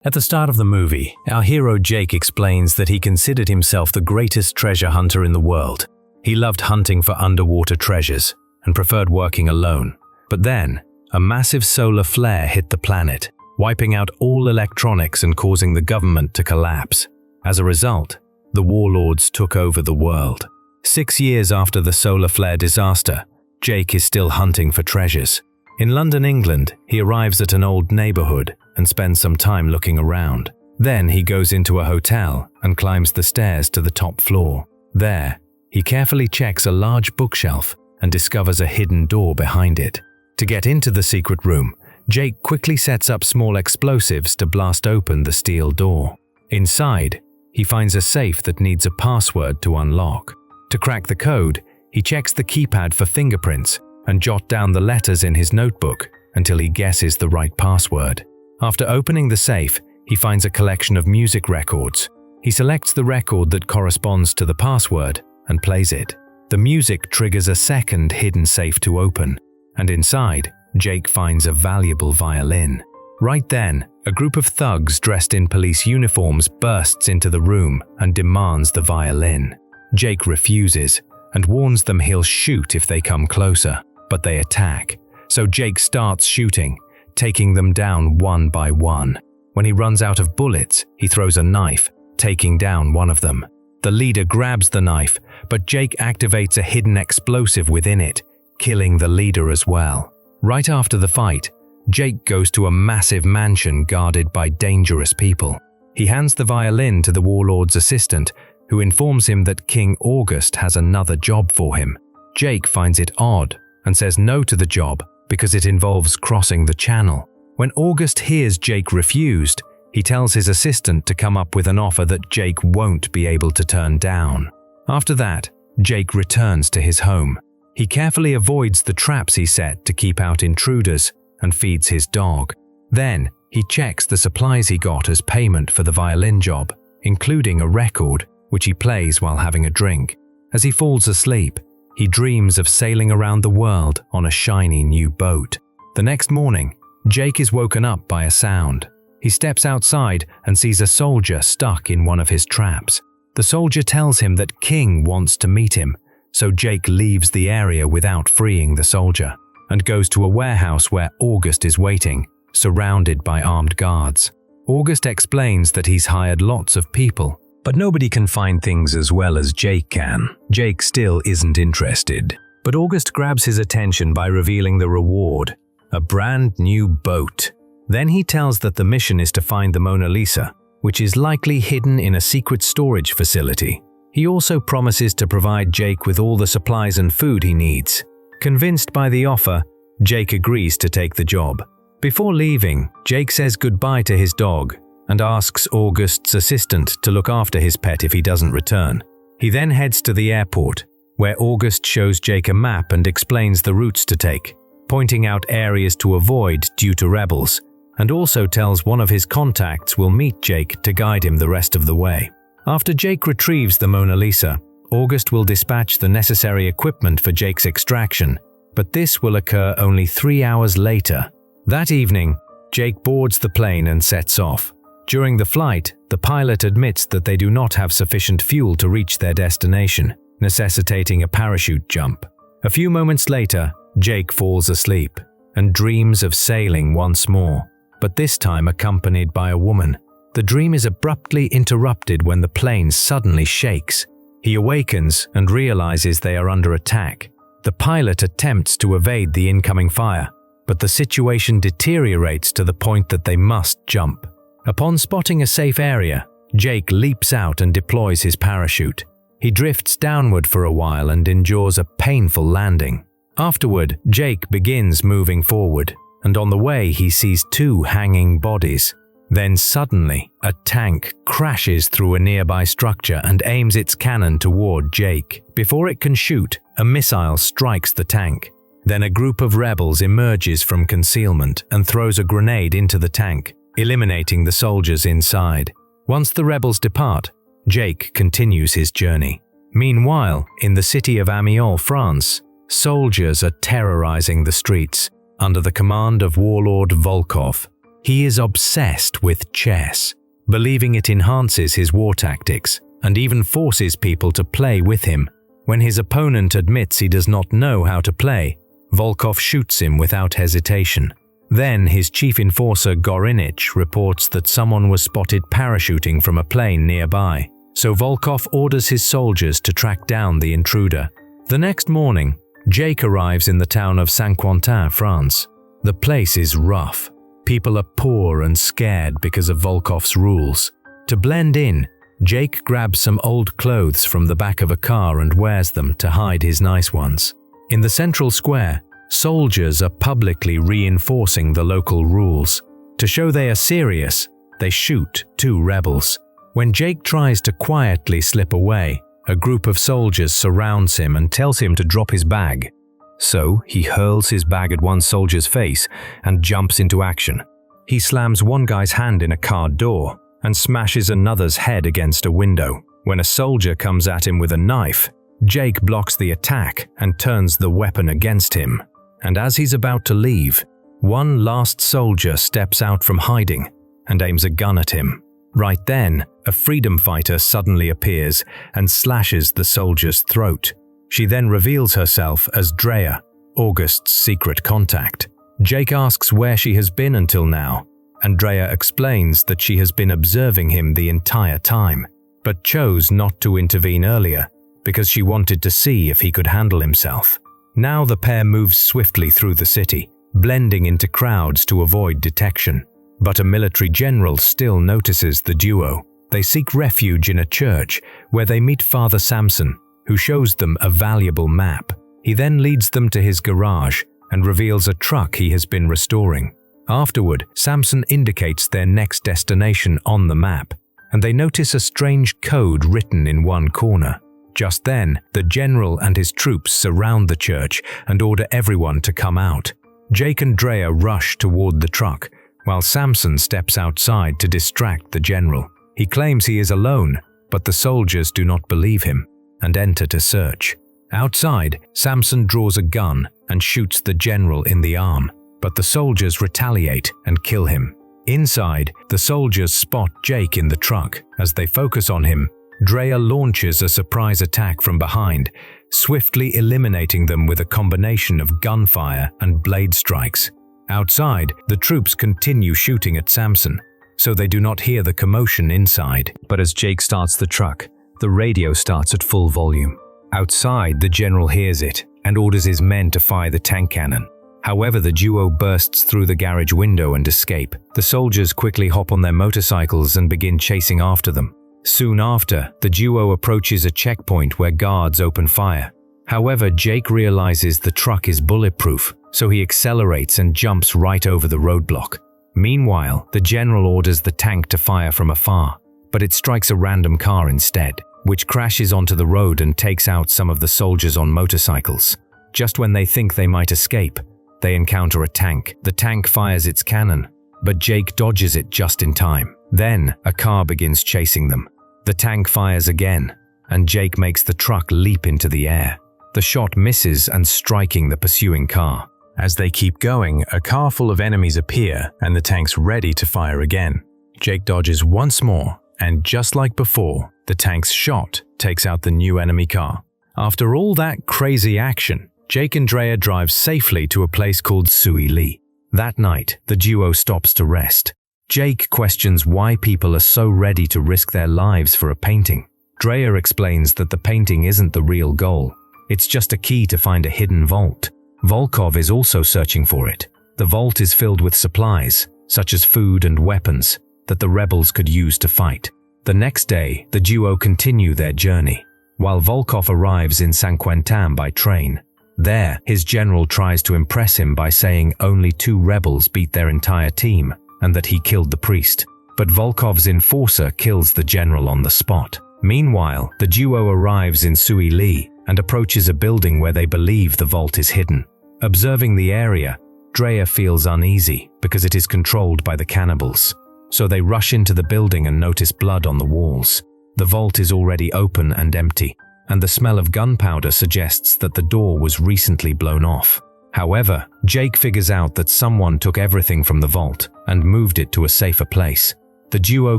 At the start of the movie, our hero Jake explains that he considered himself the greatest treasure hunter in the world. He loved hunting for underwater treasures and preferred working alone. But then, a massive solar flare hit the planet, wiping out all electronics and causing the government to collapse. As a result, the warlords took over the world. 6 years after the solar flare disaster, Jake is still hunting for treasures. In London, England, he arrives at an old neighborhood and spends some time looking around. Then he goes into a hotel and climbs the stairs to the top floor. There, he carefully checks a large bookshelf and discovers a hidden door behind it. To get into the secret room, Jake quickly sets up small explosives to blast open the steel door. Inside, he finds a safe that needs a password to unlock. To crack the code, he checks the keypad for fingerprints and jots down the letters in his notebook until he guesses the right password. After opening the safe, he finds a collection of music records. He selects the record that corresponds to the password and plays it. The music triggers a second hidden safe to open, and inside, Jake finds a valuable violin. Right then, a group of thugs dressed in police uniforms bursts into the room and demands the violin. Jake refuses and warns them he'll shoot if they come closer, but they attack. So Jake starts shooting, taking them down one by one. When he runs out of bullets, he throws a knife, taking down one of them. The leader grabs the knife, but Jake activates a hidden explosive within it, killing the leader as well. Right after the fight, Jake goes to a massive mansion guarded by dangerous people. He hands the violin to the warlord's assistant, who informs him that King August has another job for him. Jake finds it odd and says no to the job because it involves crossing the channel. When August hears Jake refused, he tells his assistant to come up with an offer that Jake won't be able to turn down. After that, Jake returns to his home. He carefully avoids the traps he set to keep out intruders and feeds his dog. Then, he checks the supplies he got as payment for the violin job, including a record, which he plays while having a drink. As he falls asleep, he dreams of sailing around the world on a shiny new boat. The next morning, Jake is woken up by a sound. He steps outside and sees a soldier stuck in one of his traps. The soldier tells him that King wants to meet him, so Jake leaves the area without freeing the soldier and goes to a warehouse where August is waiting, surrounded by armed guards. August explains that he's hired lots of people, but nobody can find things as well as Jake can. Jake still isn't interested, but August grabs his attention by revealing the reward, a brand new boat. Then he tells that the mission is to find the Mona Lisa, which is likely hidden in a secret storage facility. He also promises to provide Jake with all the supplies and food he needs. Convinced by the offer, Jake agrees to take the job. Before leaving, Jake says goodbye to his dog and asks August's assistant to look after his pet if he doesn't return. He then heads to the airport, where August shows Jake a map and explains the routes to take, pointing out areas to avoid due to rebels, and also tells one of his contacts will meet Jake to guide him the rest of the way. After Jake retrieves the Mona Lisa, August will dispatch the necessary equipment for Jake's extraction, but this will occur only 3 hours later. That evening, Jake boards the plane and sets off. During the flight, the pilot admits that they do not have sufficient fuel to reach their destination, necessitating a parachute jump. A few moments later, Jake falls asleep and dreams of sailing once more, but this time accompanied by a woman. The dream is abruptly interrupted when the plane suddenly shakes. He awakens and realizes they are under attack. The pilot attempts to evade the incoming fire, but the situation deteriorates to the point that they must jump. Upon spotting a safe area, Jake leaps out and deploys his parachute. He drifts downward for a while and endures a painful landing. Afterward, Jake begins moving forward, and on the way he sees 2 hanging bodies. Then suddenly, a tank crashes through a nearby structure and aims its cannon toward Jake. Before it can shoot, a missile strikes the tank. Then a group of rebels emerges from concealment and throws a grenade into the tank, eliminating the soldiers inside. Once the rebels depart, Jake continues his journey. Meanwhile, in the city of Amiens, France, soldiers are terrorizing the streets under the command of warlord Volkov. He is obsessed with chess, believing it enhances his war tactics and even forces people to play with him. When his opponent admits he does not know how to play, Volkov shoots him without hesitation. Then his chief enforcer Gorinich reports that someone was spotted parachuting from a plane nearby, so Volkov orders his soldiers to track down the intruder. The next morning, Jake arrives in the town of Saint-Quentin, France. The place is rough. People are poor and scared because of Volkov's rules. To blend in, Jake grabs some old clothes from the back of a car and wears them to hide his nice ones. In the central square, soldiers are publicly reinforcing the local rules. To show they are serious, they shoot 2 rebels. When Jake tries to quietly slip away, a group of soldiers surrounds him and tells him to drop his bag. So he hurls his bag at one soldier's face and jumps into action. He slams one guy's hand in a car door and smashes another's head against a window. When a soldier comes at him with a knife, Jake blocks the attack and turns the weapon against him. And as he's about to leave, one last soldier steps out from hiding and aims a gun at him. Right then, a freedom fighter suddenly appears and slashes the soldier's throat. She then reveals herself as Drea, August's secret contact. Jake asks where she has been until now, and Drea explains that she has been observing him the entire time, but chose not to intervene earlier because she wanted to see if he could handle himself. Now the pair moves swiftly through the city, blending into crowds to avoid detection. But a military general still notices the duo. They seek refuge in a church where they meet Father Samson, who shows them a valuable map. He then leads them to his garage and reveals a truck he has been restoring. Afterward, Samson indicates their next destination on the map, and they notice a strange code written in one corner. Just then, the general and his troops surround the church and order everyone to come out. Jake and Drea rush toward the truck, while Samson steps outside to distract the general. He claims he is alone, but the soldiers do not believe him and enter to search. Outside, Samson draws a gun and shoots the general in the arm, but the soldiers retaliate and kill him. Inside, the soldiers spot Jake in the truck. As they focus on him, Drea launches a surprise attack from behind, swiftly eliminating them with a combination of gunfire and blade strikes. Outside, the troops continue shooting at Samson, so they do not hear the commotion inside. But as Jake starts the truck, the radio starts at full volume. Outside, the general hears it and orders his men to fire the tank cannon. However, the duo bursts through the garage window and escape. The soldiers quickly hop on their motorcycles and begin chasing after them. Soon after, the duo approaches a checkpoint where guards open fire. However, Jake realizes the truck is bulletproof, so he accelerates and jumps right over the roadblock. Meanwhile, the general orders the tank to fire from afar, but it strikes a random car instead, which crashes onto the road and takes out some of the soldiers on motorcycles. Just when they think they might escape, they encounter a tank. The tank fires its cannon, but Jake dodges it just in time. Then, a car begins chasing them. The tank fires again, and Jake makes the truck leap into the air. The shot misses and striking the pursuing car. As they keep going, a car full of enemies appear and the tank's ready to fire again. Jake dodges once more, and just like before, the tank's shot takes out the new enemy car. After all that crazy action, Jake and Drea drive safely to a place called Souilly. That night, the duo stops to rest. Jake questions why people are so ready to risk their lives for a painting. Drea explains that the painting isn't the real goal. It's just a key to find a hidden vault. Volkov is also searching for it. The vault is filled with supplies, such as food and weapons, that the rebels could use to fight. The next day, the duo continue their journey, while Volkov arrives in Saint-Quentin by train. There, his general tries to impress him by saying only 2 rebels beat their entire team, and that he killed the priest. But Volkov's enforcer kills the general on the spot. Meanwhile, the duo arrives in Souilly and approaches a building where they believe the vault is hidden. Observing the area, Drea feels uneasy because it is controlled by the cannibals. So they rush into the building and notice blood on the walls. The vault is already open and empty, and the smell of gunpowder suggests that the door was recently blown off. However, Jake figures out that someone took everything from the vault and moved it to a safer place. The duo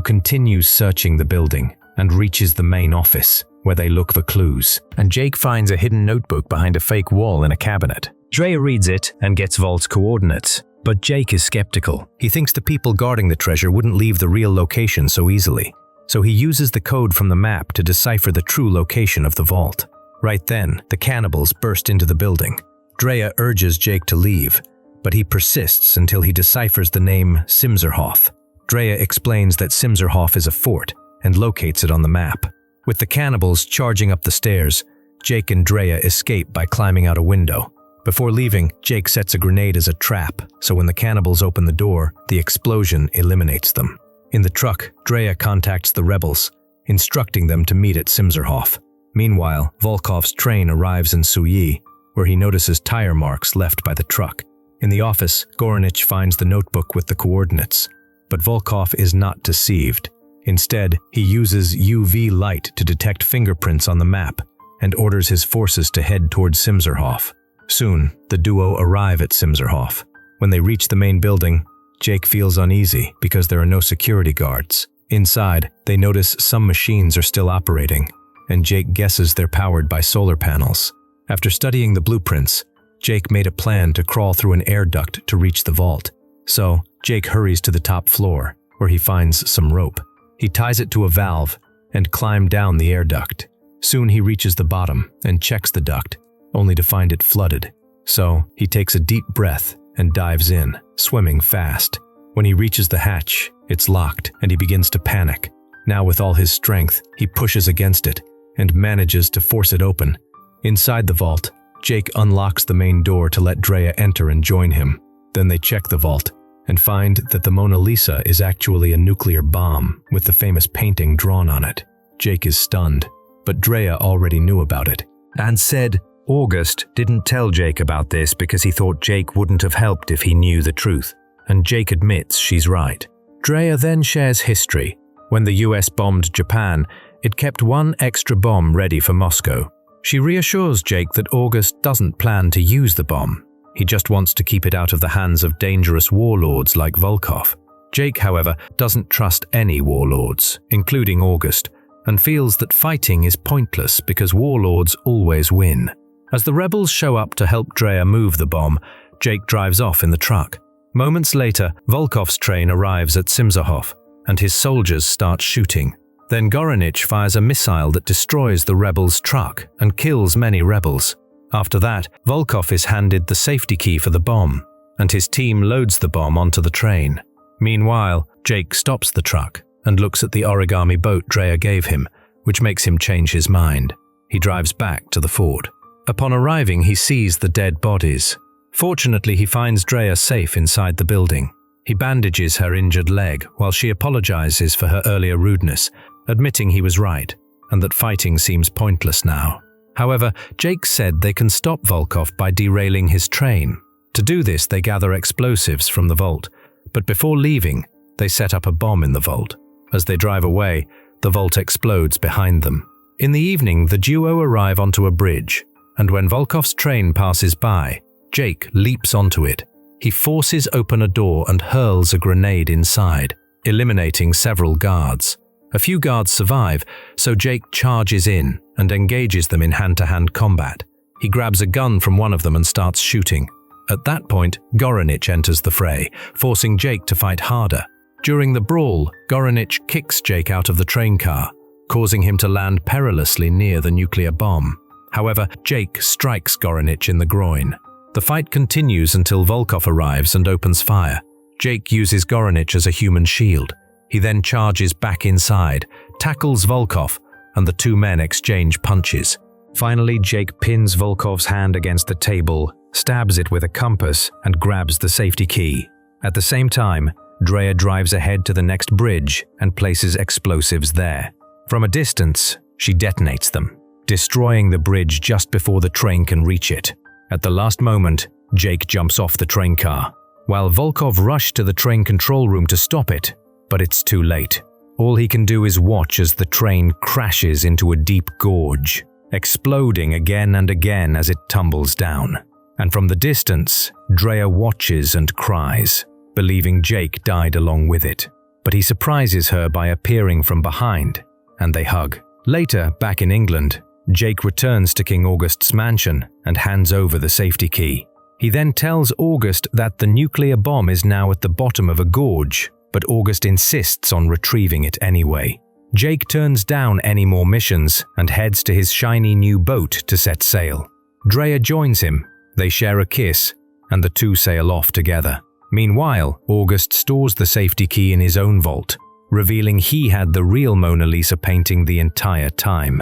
continues searching the building and reaches the main office, where they look for clues. And Jake finds a hidden notebook behind a fake wall in a cabinet. Drea reads it and gets Vault's coordinates, but Jake is skeptical. He thinks the people guarding the treasure wouldn't leave the real location so easily. So he uses the code from the map to decipher the true location of the vault. Right then, the cannibals burst into the building. Drea urges Jake to leave, but he persists until he deciphers the name Simserhof. Drea explains that Simserhof is a fort and locates it on the map. With the cannibals charging up the stairs, Jake and Drea escape by climbing out a window. Before leaving, Jake sets a grenade as a trap, so when the cannibals open the door, the explosion eliminates them. In the truck, Drea contacts the rebels, instructing them to meet at Simserhof. Meanwhile, Volkov's train arrives in Suyi, where he notices tire marks left by the truck. In the office, Goranich finds the notebook with the coordinates, but Volkov is not deceived. Instead, he uses UV light to detect fingerprints on the map and orders his forces to head towards Simserhof. Soon, the duo arrive at Simserhof. When they reach the main building, Jake feels uneasy because there are no security guards. Inside, they notice some machines are still operating, and Jake guesses they're powered by solar panels. After studying the blueprints, Jake made a plan to crawl through an air duct to reach the vault. So, Jake hurries to the top floor, where he finds some rope. He ties it to a valve and climbs down the air duct. Soon he reaches the bottom and checks the duct, only to find it flooded. So, he takes a deep breath and dives in, swimming fast. When he reaches the hatch, it's locked and he begins to panic. Now with all his strength, he pushes against it and manages to force it open. Inside the vault, Jake unlocks the main door to let Drea enter and join him. Then they check the vault and find that the Mona Lisa is actually a nuclear bomb with the famous painting drawn on it. Jake is stunned, but Drea already knew about it and said August didn't tell Jake about this because he thought Jake wouldn't have helped if he knew the truth, and Jake admits she's right. Drea then shares history. When the US bombed Japan, it kept one extra bomb ready for Moscow. She reassures Jake that August doesn't plan to use the bomb. He just wants to keep it out of the hands of dangerous warlords like Volkov. Jake, however, doesn't trust any warlords, including August, and feels that fighting is pointless because warlords always win. As the rebels show up to help Drea move the bomb, Jake drives off in the truck. Moments later, Volkov's train arrives at Simserhof, and his soldiers start shooting. Then Goranich fires a missile that destroys the rebels' truck and kills many rebels. After that, Volkov is handed the safety key for the bomb, and his team loads the bomb onto the train. Meanwhile, Jake stops the truck and looks at the origami boat Drea gave him, which makes him change his mind. He drives back to the fort. Upon arriving, he sees the dead bodies. Fortunately, he finds Drea safe inside the building. He bandages her injured leg while she apologizes for her earlier rudeness, admitting he was right and that fighting seems pointless now. However, Jake said they can stop Volkov by derailing his train. To do this, they gather explosives from the vault, but before leaving, they set up a bomb in the vault. As they drive away, the vault explodes behind them. In the evening, the duo arrive onto a bridge, and when Volkov's train passes by, Jake leaps onto it. He forces open a door and hurls a grenade inside, eliminating several guards. A few guards survive, so Jake charges in and engages them in hand-to-hand combat. He grabs a gun from one of them and starts shooting. At that point, Goranich enters the fray, forcing Jake to fight harder. During the brawl, Goranich kicks Jake out of the train car, causing him to land perilously near the nuclear bomb. However, Jake strikes Goranich in the groin. The fight continues until Volkov arrives and opens fire. Jake uses Goranich as a human shield. He then charges back inside, tackles Volkov, and the two men exchange punches. Finally, Jake pins Volkov's hand against the table, stabs it with a compass, and grabs the safety key. At the same time, Drea drives ahead to the next bridge and places explosives there. From a distance, she detonates them, destroying the bridge just before the train can reach it. At the last moment, Jake jumps off the train car, while Volkov rushed to the train control room to stop it, but it's too late. All he can do is watch as the train crashes into a deep gorge, exploding again and again as it tumbles down. And from the distance, Drea watches and cries, believing Jake died along with it. But he surprises her by appearing from behind, and they hug. Later, back in England, Jake returns to King August's mansion and hands over the safety key. He then tells August that the nuclear bomb is now at the bottom of a gorge, but August insists on retrieving it anyway. Jake turns down any more missions and heads to his shiny new boat to set sail. Drea joins him, they share a kiss, and the two sail off together. Meanwhile, August stores the safety key in his own vault, revealing he had the real Mona Lisa painting the entire time.